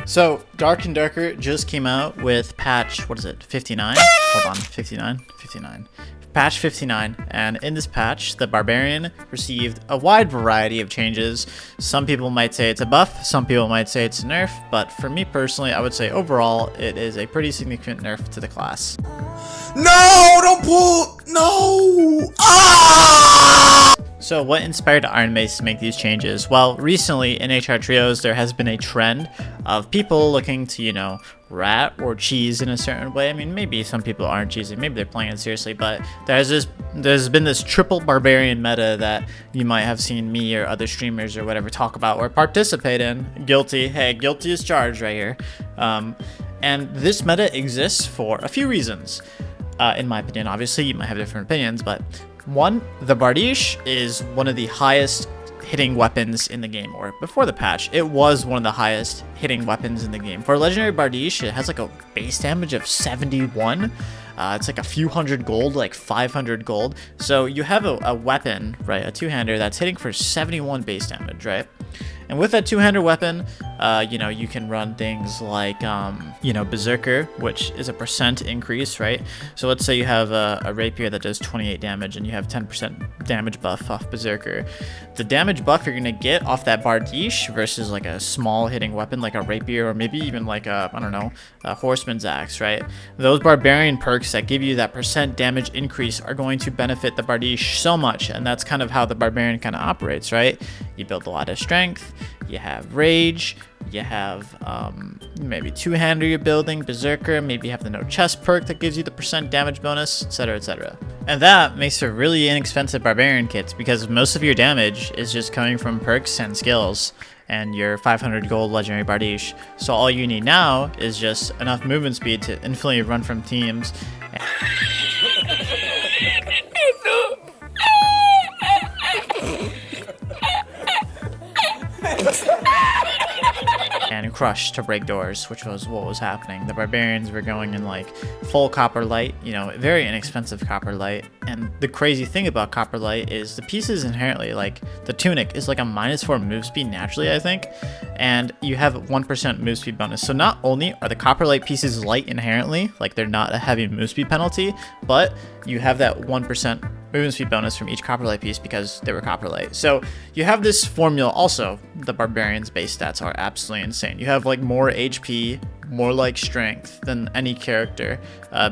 So, Dark and Darker just came out with patch, what is it, 59? Hold on, 59? 59. Patch 59, and in this patch, the Barbarian received a wide variety of changes. Some people might say it's a buff, some people might say it's a nerf, but for me personally, I would say overall, it is a pretty significant nerf to the class. No, don't pull, no! Ah! So what inspired Iron Mace to make these changes? Well, recently in HR Trios, there has been a trend of people looking to, you know, rat or cheese in a certain way. I mean, maybe some people aren't cheesing, maybe they're playing it seriously, but there's been this triple Barbarian meta that you might have seen me or other streamers or whatever talk about or participate in. Guilty. Hey, guilty as charged right here. And this meta exists for a few reasons. In my opinion, obviously, you might have different opinions, but one, the Bardiche is one of the highest hitting weapons in the game, or before the patch, it was one of the highest hitting weapons in the game. For a legendary Bardiche, it has like a base damage of 71. It's like a few hundred gold, like 500 gold. So you have a weapon, right, a two-hander that's hitting for 71 base damage, right? And with that two-hander weapon, you know, you can run things like, you know, Berserker, which is a % increase, right? So let's say you have a rapier that does 28 damage and you have 10% damage buff off Berserker. The damage buff you're going to get off that Bardiche versus like a small hitting weapon like a rapier or maybe even like a, I don't know, a horseman's axe, right? Those Barbarian perks that give you that % damage increase are going to benefit the Bardiche so much, and that's kind of how the Barbarian kind of operates, right? You build a lot of strength, you have rage, you have maybe two-hander you're building, Berserker, maybe you have the no chest perk that gives you the % damage bonus, etc, etc. And that makes for really inexpensive Barbarian kits because most of your damage is just coming from perks and skills and your 500 gold legendary Bardiche. So all you need now is just enough movement speed to infinitely run from teams. And crush to break doors, which was what was happening. The Barbarians were going in like full copper light, you know, very inexpensive copper light. And the crazy thing about copper light is the pieces inherently, like the tunic is like a -4 move speed naturally, I think, and you have 1% move speed bonus. So not only are the copper light pieces light inherently, like they're not a heavy move speed penalty, but you have that 1% movement speed bonus from each copper light piece because they were copper light. So you have this formula. Also, the Barbarians base stats are absolutely insane. You have like more HP, more like strength than any character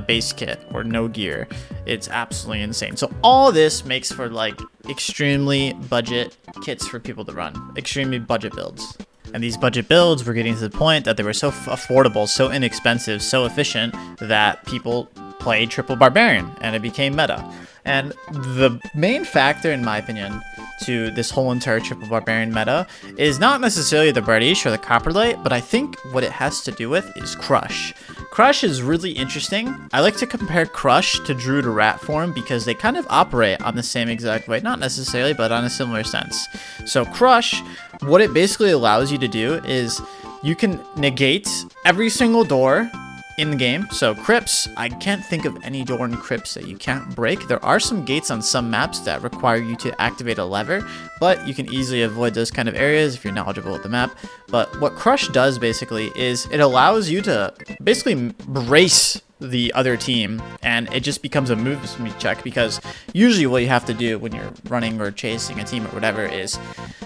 base kit or no gear. It's absolutely insane. So all this makes for like extremely budget kits for people to run, extremely budget builds. And these budget builds were getting to the point that they were so affordable, so inexpensive, so efficient that people played triple Barbarian and it became meta. And the main factor, in my opinion, to this whole entire triple Barbarian meta is not necessarily the Bardiche or the Copperlight, but I think what it has to do with is Crush. Crush is really interesting. I like to compare Crush to Druid or Rat form because they kind of operate on the same exact way. Not necessarily, but on a similar sense. So Crush, what it basically allows you to do is you can negate every single door in the game. So crypts, I can't think of any door in crypts that you can't break. There are some gates on some maps that require you to activate a lever, but you can easily avoid those kind of areas if you're knowledgeable with the map. But what Crush does basically is it allows you to basically brace the other team, and it just becomes a movement speed check, because usually what you have to do when you're running or chasing a team or whatever is,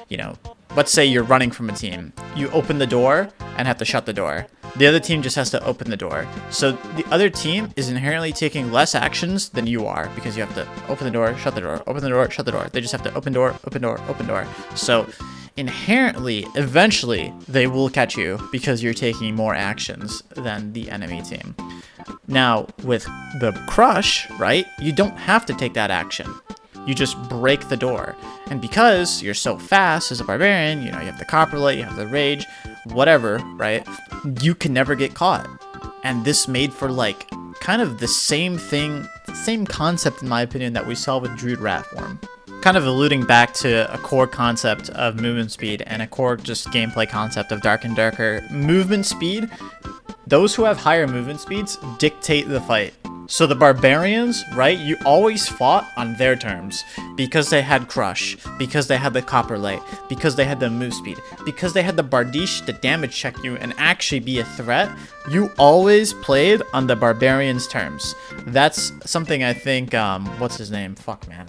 you know, let's say you're running from a team, you open the door and have to shut the door. The other team just has to open the door. So the other team is inherently taking less actions than you are, because you have to open the door, shut the door, open the door, shut the door. They just have to open door, open door, open door. So inherently, eventually, they will catch you because you're taking more actions than the enemy team. Now, with the Crush, right, you don't have to take that action. You just break the door. And because you're so fast as a Barbarian, you know, you have the Copperlight, you have the Rage, whatever, right, you can never get caught. And this made for like kind of the same thing, same concept in my opinion that we saw with Druid Rat form. Kind of alluding back to a core concept of movement speed and a core just gameplay concept of Dark and Darker. Movement speed, those who have higher movement speeds dictate the fight. So the Barbarians, right, you always fought on their terms because they had Crush, because they had the Copper Light, because they had the move speed, because they had the Bardiche to damage check you and actually be a threat. You always played on the Barbarians' terms. That's something I think, what's his name? Fuck, man.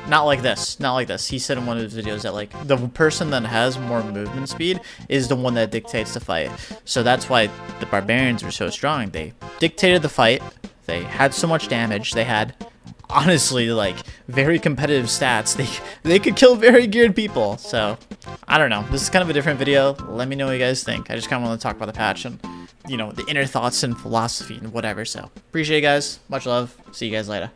Not like this. Not like this. He said in one of his videos that, like, the person that has more movement speed is the one that dictates the fight. So that's why the Barbarians were so strong. They dictated the fight. They had so much damage. They had, honestly, like, very competitive stats. They could kill very geared people. So, I don't know. This is kind of a different video. Let me know what you guys think. I just kind of want to talk about the patch and, you know, the inner thoughts and philosophy and whatever. So, appreciate you guys. Much love. See you guys later.